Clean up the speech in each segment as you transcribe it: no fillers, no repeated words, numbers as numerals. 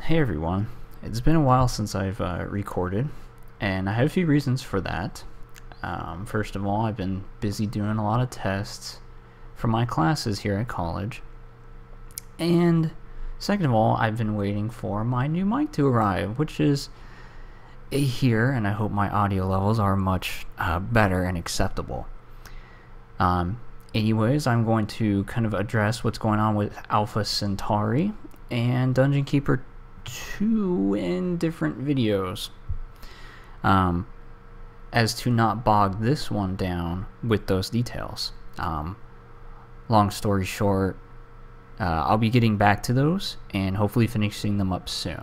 Hey everyone, it's been a while since I've recorded, and I have a few reasons for that. First of all, I've been busy doing a lot of tests for my classes here at college, and second of all, I've been waiting for my new mic to arrive, which is here, and I hope my audio levels are much better and acceptable. Anyways, I'm going to kind of address what's going on with Alpha Centauri and Dungeon Keeper 2 in different videos, as to not bog this one down with those details. Long story short, I'll be getting back to those and hopefully finishing them up soon.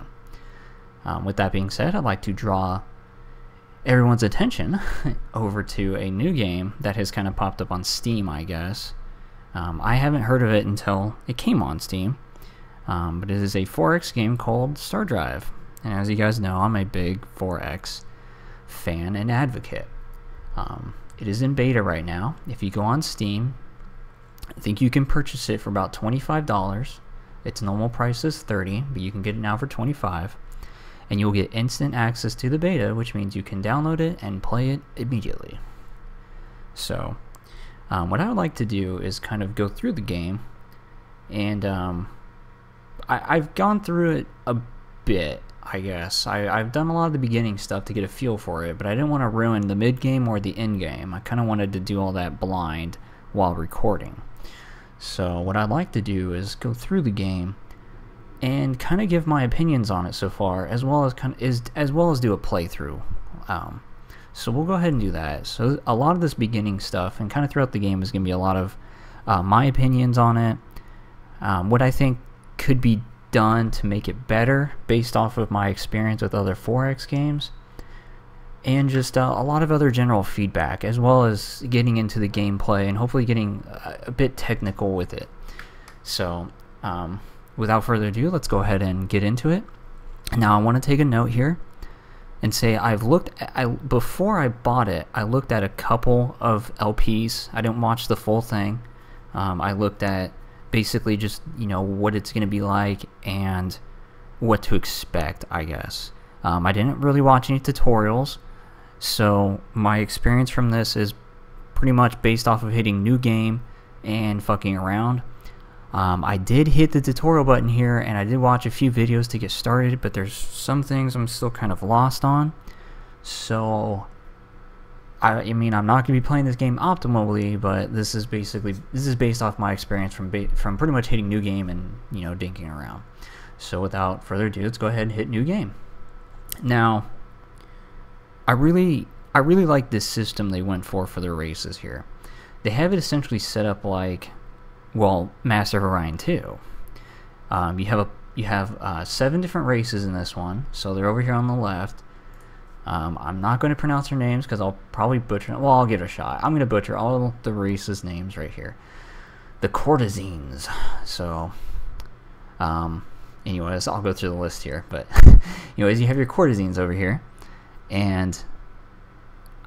With that being said, I'd like to draw everyone's attention over to a new game that has kind of popped up on Steam, I guess. I haven't heard of it until it came on Steam. But it is a 4X game called StarDrive. And as you guys know, I'm a big 4X fan and advocate. It is in beta right now. If you go on Steam, I think you can purchase it for about $25. Its normal price is $30, but you can get it now for $25. And you'll get instant access to the beta, which means you can download it and play it immediately. So, what I would like to do is kind of go through the game and I've gone through it a bit, I guess. I've done a lot of the beginning stuff to get a feel for it, but I didn't want to ruin the mid-game or the end-game. I kind of wanted to do all that blind while recording. So what I'd like to do is go through the game and kind of give my opinions on it so far, as well as do a playthrough. So we'll go ahead and do that. So a lot of this beginning stuff and kind of throughout the game is going to be a lot of my opinions on it, what I think could be done to make it better based off of my experience with other 4X games, and just a lot of other general feedback, as well as getting into the gameplay and hopefully getting a bit technical with it. So without further ado, let's go ahead and get into it. Now I want to take a note here and say before I bought it, I looked at a couple of LPs. I didn't watch the full thing. I looked at basically just, what it's going to be like and what to expect, I guess. I didn't really watch any tutorials, so my experience from this is pretty much based off of hitting new game and fucking around. I did hit the tutorial button here, and I did watch a few videos to get started, but there's some things I'm still kind of lost on. So I mean, I'm not going to be playing this game optimally, but this is based off my experience from pretty much hitting new game and, dinking around. So without further ado, let's go ahead and hit new game. Now, I really like this system they went for their races here. They have it essentially set up like, Master of Orion 2. You have 7 different races in this one, so they're over here on the left. I'm not going to pronounce their names because I'll probably butcher them. Well, I'll give it a shot. I'm going to butcher all the races' names right here. The courtesans. So, anyways, I'll go through the list here. But, anyways, you have your courtesans over here. And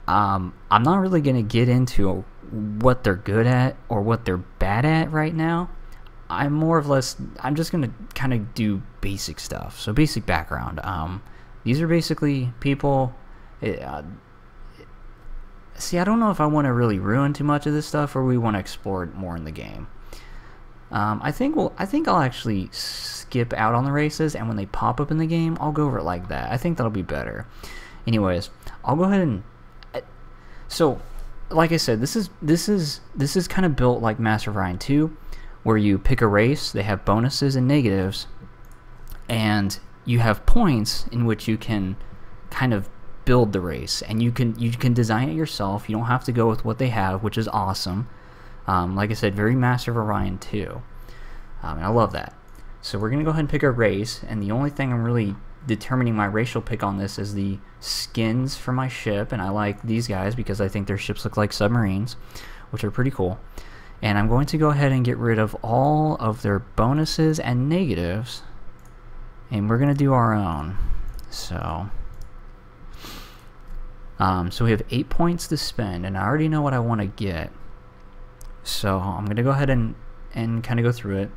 I'm not really going to get into what they're good at or what they're bad at right now. I'm just going to kind of do basic stuff. So, basic background. These are basically people. See, I don't know if I want to really ruin too much of this stuff, or we want to explore it more in the game. I think I'll actually skip out on the races, and when they pop up in the game, I'll go over it like that. I think that'll be better. Anyways, I'll go ahead and. So, like I said, this is kind of built like Master of Orion 2, where you pick a race. They have bonuses and negatives, and you have points in which you can kind of build the race, and you can design it yourself. You don't have to go with what they have, which is awesome. Like I said, very Master of Orion 2. And I love that. So we're going to go ahead and pick a race, and the only thing I'm really determining my racial pick on this is the skins for my ship, and I like these guys because I think their ships look like submarines, which are pretty cool. And I'm going to go ahead and get rid of all of their bonuses and negatives, and we're going to do our own. So we have 8 points to spend, and I already know what I want to get. So I'm going to go ahead and kind of go through it.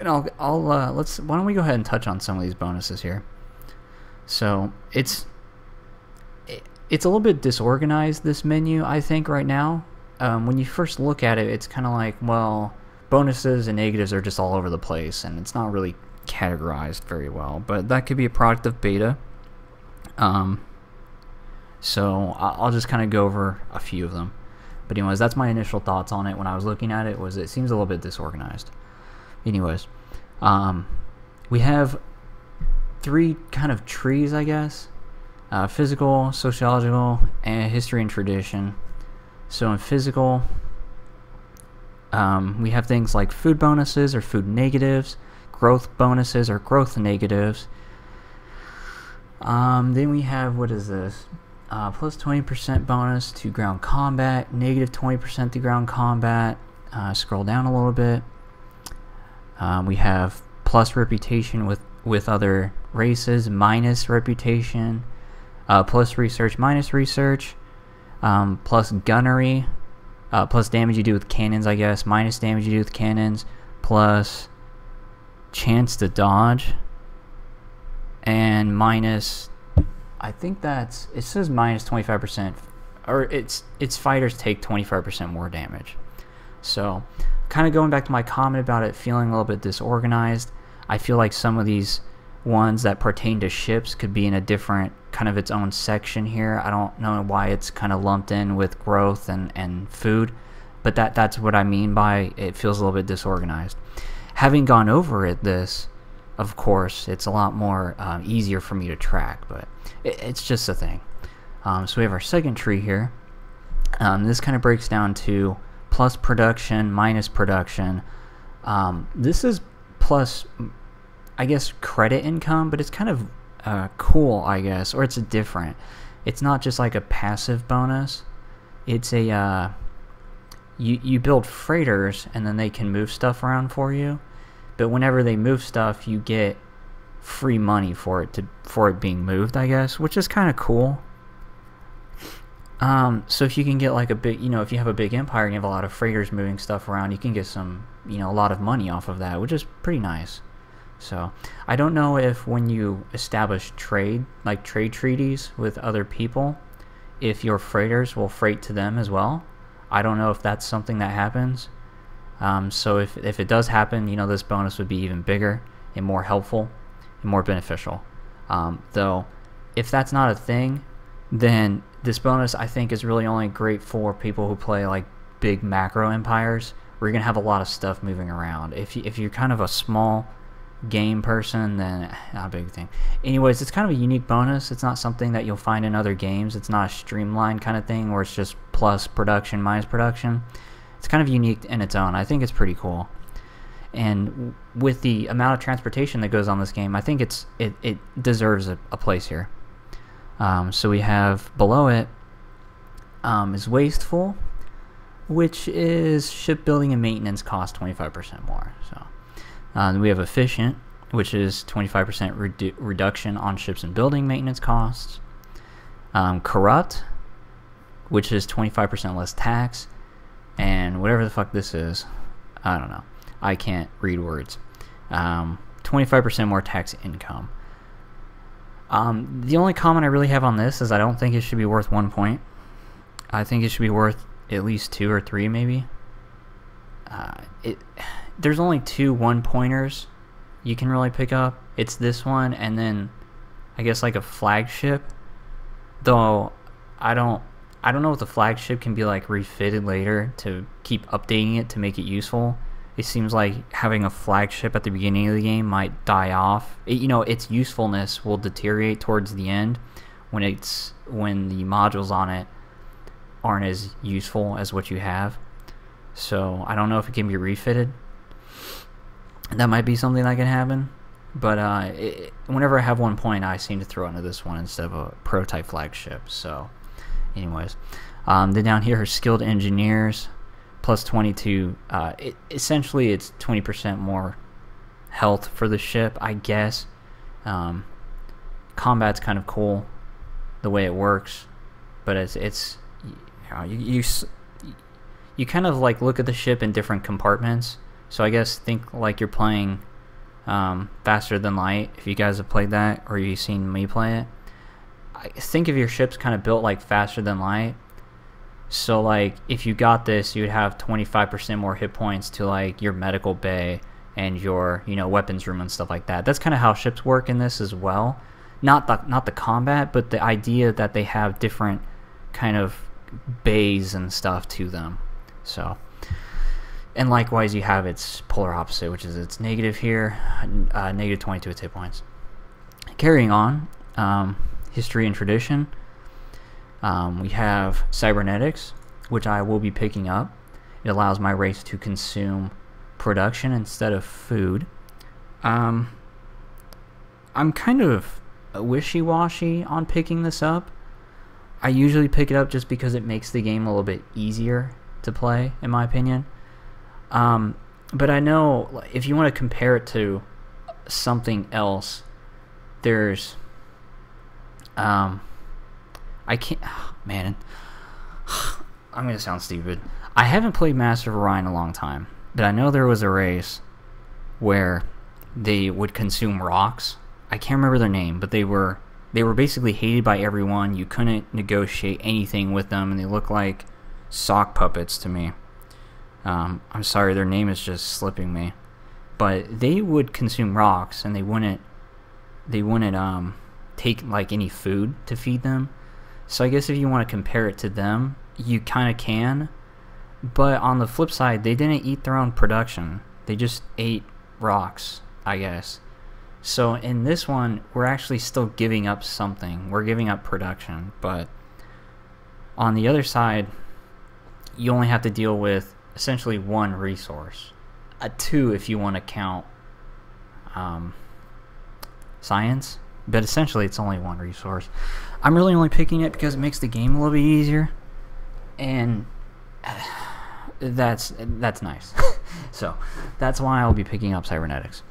And why don't we go ahead and touch on some of these bonuses here. So it's a little bit disorganized, this menu, I think, right now. When you first look at it, it's kind of like, well, bonuses and negatives are just all over the place, and it's not really categorized very well. But that could be a product of beta. So I'll just kind of go over a few of them. But anyways, that's my initial thoughts on it when I was looking at it, was it seems a little bit disorganized. Anyways, we have 3 kind of trees, I guess. Physical, sociological, and history and tradition. So in physical, we have things like food bonuses or food negatives, growth bonuses or growth negatives. Then we have, what is this? Plus 20% bonus to ground combat, negative 20% to ground combat. Scroll down a little bit. We have plus reputation with other races, minus reputation, plus research, minus research, plus gunnery, plus damage you do with cannons, I guess, minus damage you do with cannons, plus chance to dodge, and minus, I think that's, it says minus 25%, or its fighters take 25% more damage. So, kind of going back to my comment about it feeling a little bit disorganized, I feel like some of these ones that pertain to ships could be in a different, kind of its own section here. I don't know why it's kind of lumped in with growth and food, but that's what I mean by it feels a little bit disorganized. Having gone over this, of course, it's a lot more easier for me to track, but it's just a thing. So we have our second tree here. This kind of breaks down to plus production, minus production. This is plus, I guess, credit income, but it's kind of cool, I guess, or it's different. It's not just like a passive bonus. It's a you build freighters and then they can move stuff around for you, but whenever they move stuff, you get free money for it being moved, I guess, which is kind of cool. So if you can get like a big, if you have a big empire and you have a lot of freighters moving stuff around, you can get some, a lot of money off of that, which is pretty nice. So I don't know if when you establish trade, like trade treaties with other people, if your freighters will freight to them as well. I don't know if that's something that happens. So if it does happen, this bonus would be even bigger and more helpful and more beneficial. Though, if that's not a thing, then this bonus I think is really only great for people who play like big macro empires, where you're gonna have a lot of stuff moving around. If you're kind of a small game person, then not a big thing. Anyways, it's kind of a unique bonus. It's not something that you'll find in other games. It's not a streamlined kind of thing where it's just plus production, minus production. It's kind of unique in its own. I think it's pretty cool. And with the amount of transportation that goes on this game, I think it deserves a place here. So we have below it is wasteful, which is shipbuilding and maintenance cost 25% more. So then we have efficient, which is 25% reduction on ships and building maintenance costs. Corrupt, which is 25% less tax. And whatever the fuck this is, I don't know. I can't read words. 25% more tax income. The only comment I really have on this is I don't think it should be worth 1 point. I think it should be worth at least 2 or 3 maybe. There's only 2 1-pointers you can really pick up. It's this one and then I guess like a flagship. Though I don't know if the flagship can be like refitted later to keep updating it to make it useful. It seems like having a flagship at the beginning of the game might die off. Its usefulness will deteriorate towards the end when the modules on it aren't as useful as what you have. So I don't know if it can be refitted. That might be something that can happen. But whenever I have 1 point, I seem to throw it into this one instead of a prototype flagship. So anyways, then down here are skilled engineers. Plus 22, essentially it's 20% more health for the ship, I guess. Combat's kind of cool, the way it works, but you kind of like look at the ship in different compartments. So I guess think like you're playing Faster Than Light. If you guys have played that or you've seen me play it, I think of your ships kind of built like Faster Than Light. So like if you got this, you would have 25% more hit points to like your medical bay and your, you know, weapons room and stuff like that. That's kind of how ships work in this as well. Not the combat, but the idea that they have different kind of bays and stuff to them. So, and likewise you have its polar opposite, which is its negative here, negative 22 its hit points. Carrying on, history and tradition. We have cybernetics, which I will be picking up. It allows my race to consume production instead of food. I'm kind of wishy-washy on picking this up. I usually pick it up just because it makes the game a little bit easier to play, in my opinion. But I know if you want to compare it to something else, there's I can't, man, I'm gonna sound stupid. I haven't played Master of Orion in a long time, but I know there was a race where they would consume rocks. I can't remember their name, but they were basically hated by everyone. You couldn't negotiate anything with them, and they looked like sock puppets to me. I'm sorry, their name is just slipping me, but they would consume rocks, and they wouldn't take like any food to feed them. So I guess if you want to compare it to them, you kind of can. But on the flip side, they didn't eat their own production. They just ate rocks, I guess. So in this one, we're actually still giving up something. We're giving up production. But on the other side, you only have to deal with essentially one resource. Two if you want to count science. But essentially, it's only one resource. I'm really only picking it because it makes the game a little bit easier, and that's nice. So that's why I'll be picking up cybernetics.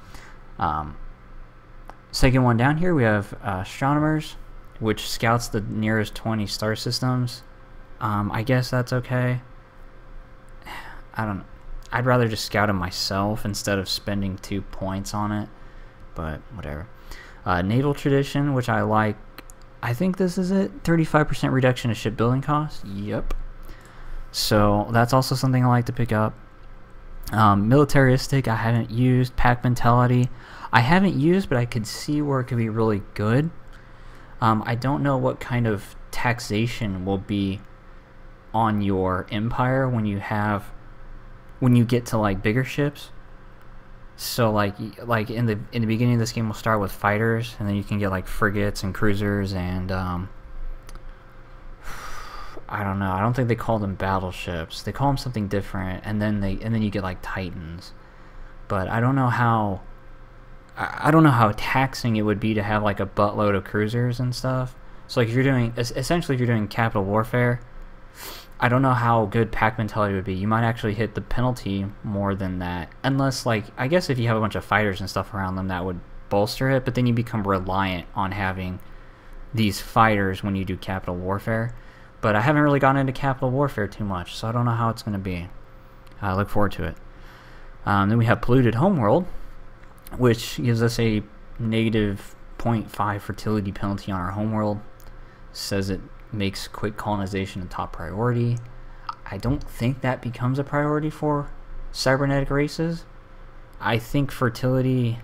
Second one down here, we have astronomers, which scouts the nearest 20 star systems. I guess that's okay. I don't know. I'd rather just scout them myself instead of spending 2 points on it, but whatever. Naval tradition, which I like. I think this is it. 35% reduction of shipbuilding costs. Yep. So that's also something I like to pick up. Militaristic, I haven't used. Pack mentality, I haven't used, but I could see where it could be really good. I don't know what kind of taxation will be on your empire when you get to like bigger ships. So like in the beginning of this game, we'll start with fighters, and then you can get like frigates and cruisers, and I don't know. I don't think they call them battleships. They call them something different, and then you get like titans. But I don't know how taxing it would be to have like a buttload of cruisers and stuff. So like if you're doing capital warfare, I don't know how good pack mentality would be. You might actually hit the penalty more than that. Unless, like, I guess if you have a bunch of fighters and stuff around them, that would bolster it. But then you become reliant on having these fighters when you do capital warfare. But I haven't really gotten into capital warfare too much, so I don't know how it's going to be. I look forward to it. Then we have polluted homeworld, which gives us a negative 0.5 fertility penalty on our homeworld. Says it makes quick colonization a top priority. I don't think that becomes a priority for cybernetic races. I think fertility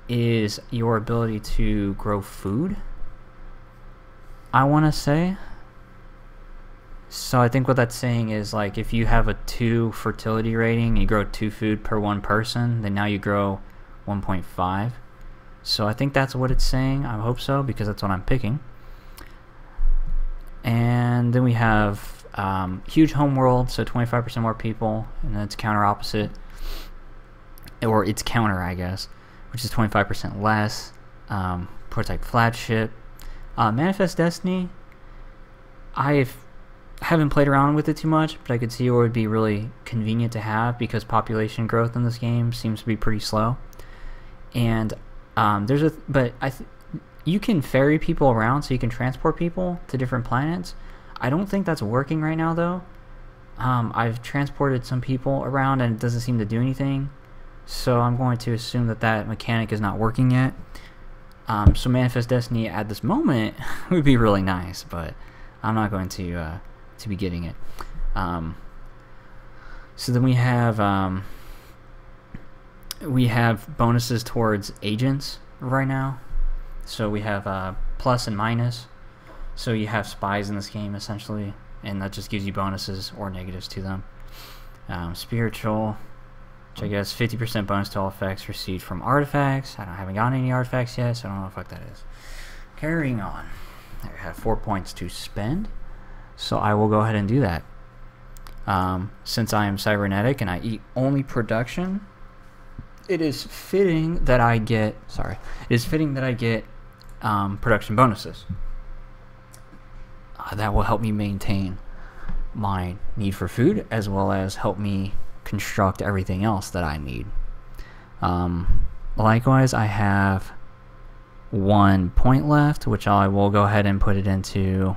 is your ability to grow food, I want to say. So I think what that's saying is, like, if you have a 2 fertility rating, you grow 2 food per 1 person, then now you grow 1.5. So I think that's what it's saying. I hope so, because that's what I'm picking. And then we have huge homeworld, so 25% more people, and then it's counter opposite, or it's counter, I guess, which is 25% less. Prototype flagship. Manifest Destiny, I haven't played around with it too much, but I could see where it would be really convenient to have, because population growth in this game seems to be pretty slow. And you can ferry people around, so you can transport people to different planets. I don't think that's working right now, though. I've transported some people around, and it doesn't seem to do anything. So I'm going to assume that that mechanic is not working yet. So Manifest Destiny at this moment would be really nice, but I'm not going to be getting it. So then we have bonuses towards agents right now. So we have plus and minus. So you have spies in this game essentially, and that just gives you bonuses or negatives to them. Spiritual, which I guess 50% bonus to all effects received from artifacts. I haven't gotten any artifacts yet, so I don't know what the fuck that is. Carrying on. I have 4 points to spend, so I will go ahead and do that. Since I am cybernetic and I eat only production, it is fitting that I get production bonuses. That will help me maintain my need for food, as well as help me construct everything else that I need. Likewise, I have 1 point left, which I will go ahead and put it into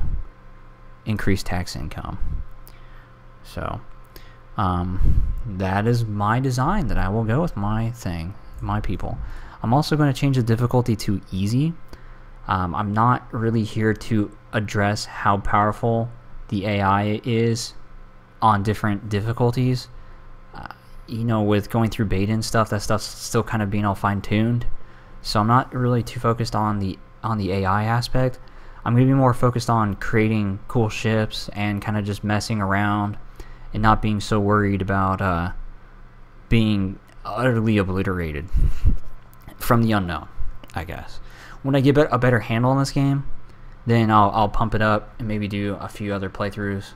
increased tax income. So that is my design that I will go with my people. I'm also going to change the difficulty to easy. I'm not really here to address how powerful the AI is on different difficulties. With going through beta and stuff, that stuff's still kind of being all fine-tuned. So I'm not really too focused on the AI aspect. I'm going to be more focused on creating cool ships and kind of just messing around and not being so worried about being utterly obliterated from the unknown, I guess. When I get a better handle on this game, then I'll pump it up and maybe do a few other playthroughs,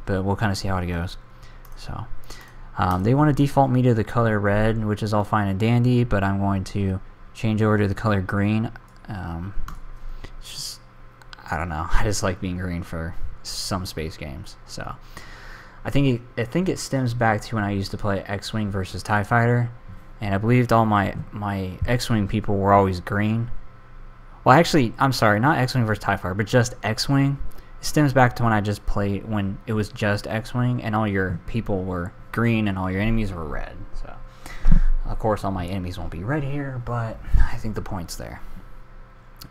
but we'll kind of see how it goes. So they want to default me to the color red, which is all fine and dandy, but I'm going to change over to the color green. I don't know. I just like being green for some space games. So I think it stems back to when I used to play X-Wing versus TIE Fighter, and I believed all my X-Wing people were always green. Well, actually, I'm sorry, not X-Wing versus TIE Fighter, but just X-Wing. It stems back to when I just played when it was just X-Wing and all your people were green and all your enemies were red. So, of course, all my enemies won't be red here, but I think the point's there.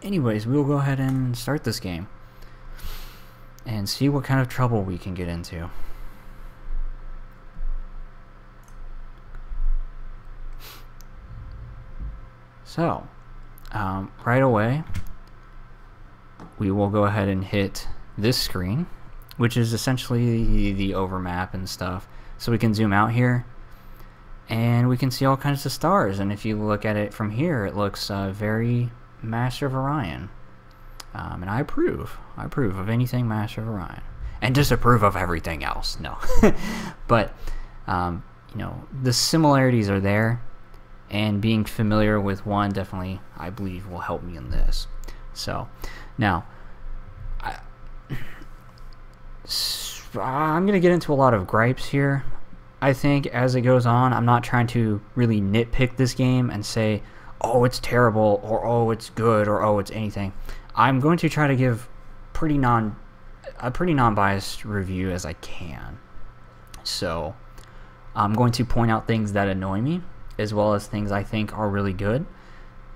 Anyways, we'll go ahead and start this game and see what kind of trouble we can get into. So, right away, we will go ahead and hit this screen, which is essentially the overmap and stuff. So we can zoom out here, and we can see all kinds of stars. And if you look at it from here, it looks very Master of Orion. And I approve of anything Master of Orion, and disapprove of everything else. No, but the similarities are there. And being familiar with one definitely, I believe, will help me in this. So, now, I'm going to get into a lot of gripes here. I think as it goes on, I'm not trying to really nitpick this game and say, oh, it's terrible, or oh, it's good, or oh, it's anything. I'm going to try to give a pretty non-biased review as I can. So, I'm going to point out things that annoy me, as well as things I think are really good.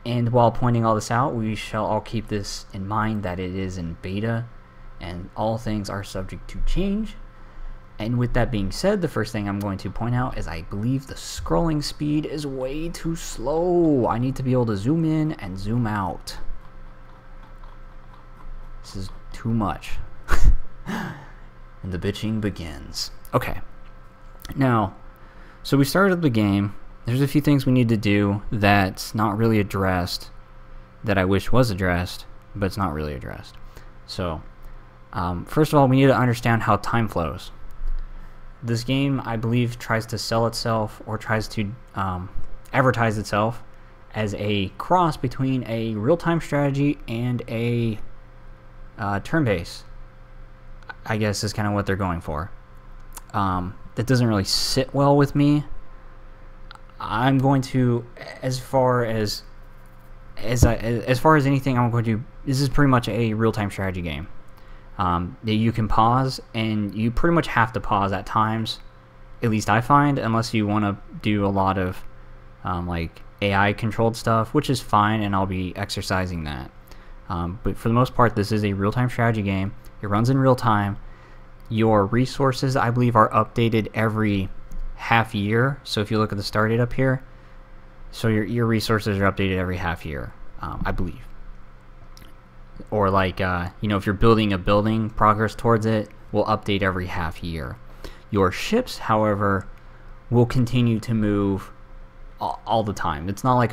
And while pointing all this out, we shall all keep this in mind that it is in beta, and all things are subject to change. And with that being said, the first thing I'm going to point out is I believe the scrolling speed is way too slow. I need to be able to zoom in and zoom out. This is too much. And the bitching begins. Okay. Now, so we started the game. There's a few things we need to do that's not really addressed, that I wish was addressed, but it's not really addressed. So, first of all, we need to understand how time flows. This game, I believe, tries to sell itself, or tries to advertise itself as a cross between a real-time strategy and a turn-based, I guess is kind of what they're going for. That doesn't really sit well with me. I'm going to, as far as anything, I'm going to. This is pretty much a real-time strategy game. That you can pause, and you pretty much have to pause at times. At least I find, unless you want to do a lot of like AI controlled stuff, which is fine, and I'll be exercising that. But for the most part, this is a real-time strategy game. It runs in real time. Your resources, I believe, are updated every half year. So if you look at the start date up here, so your resources are updated every half year, I believe. Or like, if you're building a building, progress towards it will update every half year. Your ships, however, will continue to move all the time. It's not like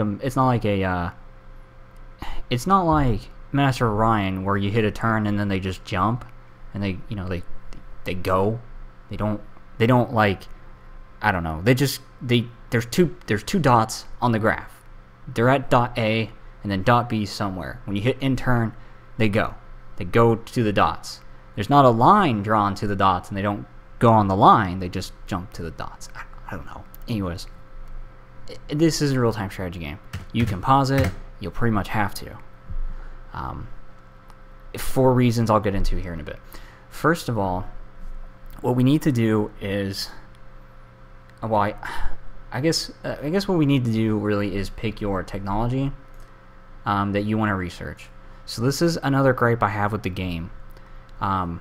Master Orion where you hit a turn and then they just jump and they go. They don't like, I don't know. There's two dots on the graph. They're at dot A and then dot B somewhere. When you hit in turn, they go to the dots. There's not a line drawn to the dots, and they don't go on the line. They just jump to the dots. I don't know. Anyways, this is a real-time strategy game. You can pause it. You'll pretty much have to. 4 reasons I'll get into here in a bit. First of all, what we need to do is, I guess what we need to do really is pick your technology that you want to research. So this is another gripe I have with the game. I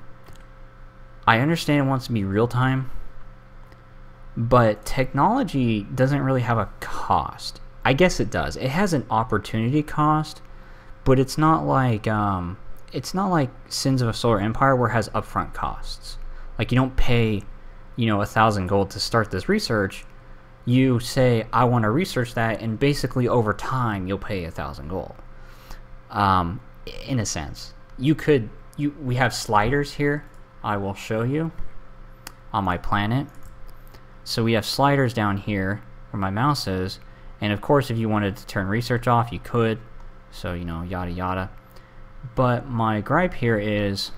understand it wants to be real time, but technology doesn't really have a cost. I guess it does. It has an opportunity cost, but it's not like Sins of a Solar Empire where it has upfront costs. Like, you don't pay 1,000 gold to start this research. You say, I want to research that, and basically over time you'll pay 1,000 gold. In a sense, we have sliders here. I will show you on my planet. So we have sliders down here where my mouse is, and of course if you wanted to turn research off, you could. So yada yada. But my gripe here is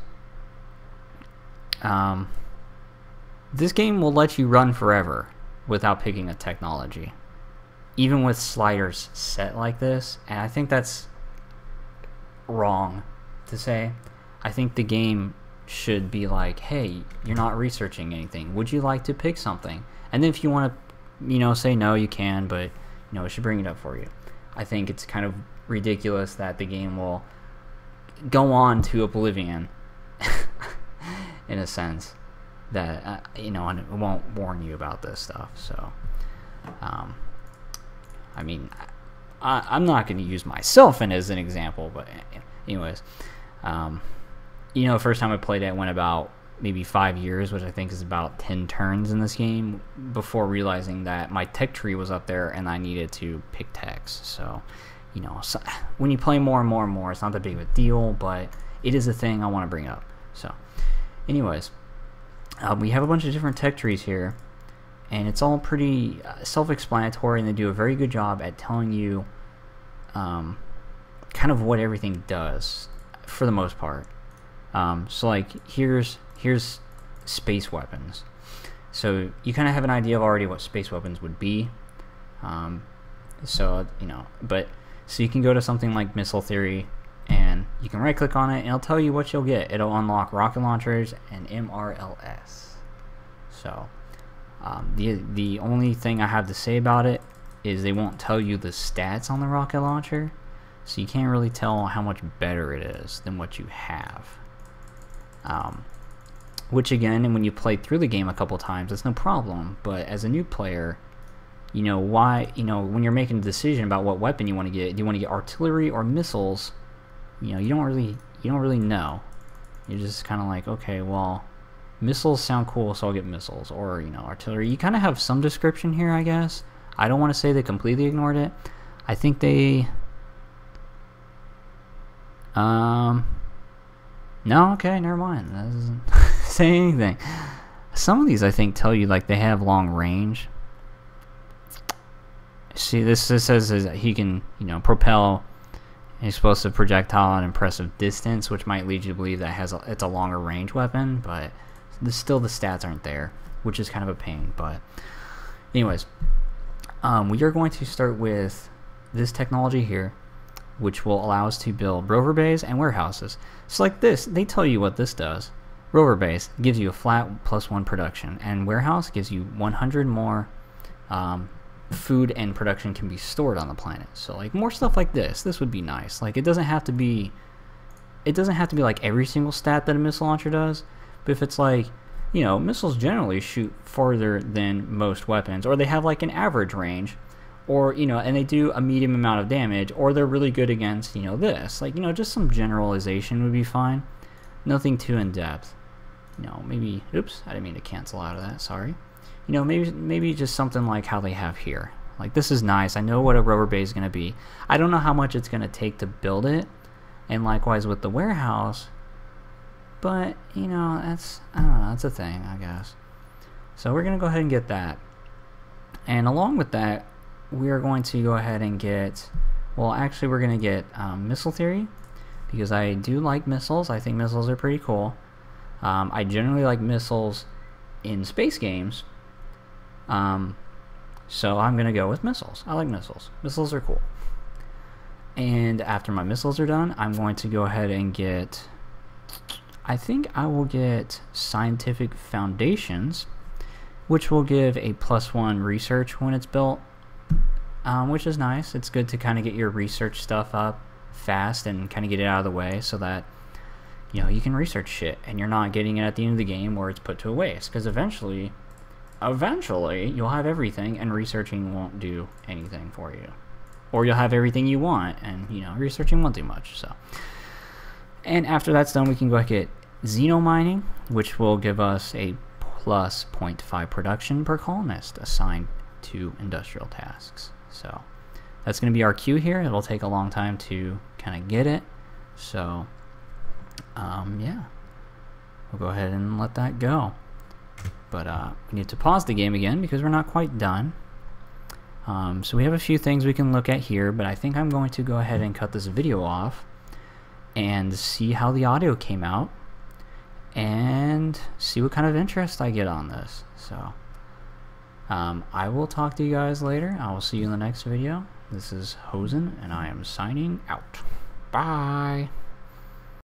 this game will let you run forever without picking a technology, even with sliders set like this, and I think that's wrong to say. I think the game should be like, hey, you're not researching anything. Would you like to pick something? And then if you want to, say no, you can, but it should bring it up for you. I think it's kind of ridiculous that the game will go on to oblivion in a sense that and it won't warn you about this stuff. So I'm not going to use myself as an example, but anyways, first time I played it went about maybe 5 years, which I think is about 10 turns in this game, before realizing that my tech tree was up there and I needed to pick techs. So when you play more and more and more, it's not that big of a deal, but it is a thing I want to bring up. So anyways, we have a bunch of different tech trees here, and it's all pretty self-explanatory, and they do a very good job at telling you kind of what everything does for the most part. So like here's space weapons. So you kind of have an idea of already what space weapons would be. So you can go to something like Missile Theory, and you can right click on it and it'll tell you what you'll get. It'll unlock rocket launchers and MRLS. So the only thing I have to say about it is they won't tell you the stats on the rocket launcher, so you can't really tell how much better it is than what you have. Which again, when you play through the game a couple times, it's no problem, but as a new player, when you're making a decision about what weapon you want to get, do you want to get artillery or missiles? You don't really know. You're just kind of like, okay, well, missiles sound cool, so I'll get missiles, or artillery. You kind of have some description here, I guess. I don't want to say they completely ignored it. I think they no, okay, never mind. That doesn't say anything. Some of these I think tell you like they have long range. See, this says that he can, propel an explosive projectile at an impressive distance, which might lead you to believe that it's a longer range weapon, but still the stats aren't there, which is kind of a pain. But anyways, we are going to start with this technology here, which will allow us to build rover bays and warehouses. So like this, they tell you what this does. Rover base gives you a flat +1 production, and warehouse gives you 100 more food and production can be stored on the planet. So like more stuff like this would be nice. Like it doesn't have to be like every single stat that a missile launcher does, but if it's like, you know, missiles generally shoot farther than most weapons, or they have like an average range, or, you know, and they do a medium amount of damage, or they're really good against, you know, this. Like, you know, just some generalization would be fine. Nothing too in-depth. You know, maybe, oops, I didn't mean to cancel out of that, sorry. You know, maybe just something like how they have here. Like, this is nice. I know what a rubber bay is going to be. I don't know how much it's going to take to build it, and likewise with the warehouse, but, you know, that's, I don't know, that's a thing, I guess. So we're going to go ahead and get that. And along with that, we are going to go ahead and get, well, actually we're going to get missile theory, because I do like missiles. I think missiles are pretty cool. I generally like missiles in space games, so I'm going to go with missiles. I like missiles. Missiles are cool. And after my missiles are done, I'm going to go ahead and get, I think I will get scientific foundations, which will give a +1 research when it's built, which is nice. It's good to kind of get your research stuff up fast and kind of get it out of the way so that, you know, you can research shit and you're not getting it at the end of the game where it's put to a waste, because eventually you'll have everything and researching won't do anything for you, or you'll have everything you want and, you know, researching won't do much. So, and after that's done, we can go ahead and get xenomining, which will give us a plus 0.5 production per colonist assigned to industrial tasks. So that's going to be our queue here. It'll take a long time to kind of get it. So yeah, we'll go ahead and let that go. But we need to pause the game again because we're not quite done. So we have a few things we can look at here, but I think I'm going to go ahead and cut this video off and see how the audio came out and see what kind of interest I get on this. So I will talk to you guys later. I will see you in the next video. This is Hosen, and I am signing out. Bye.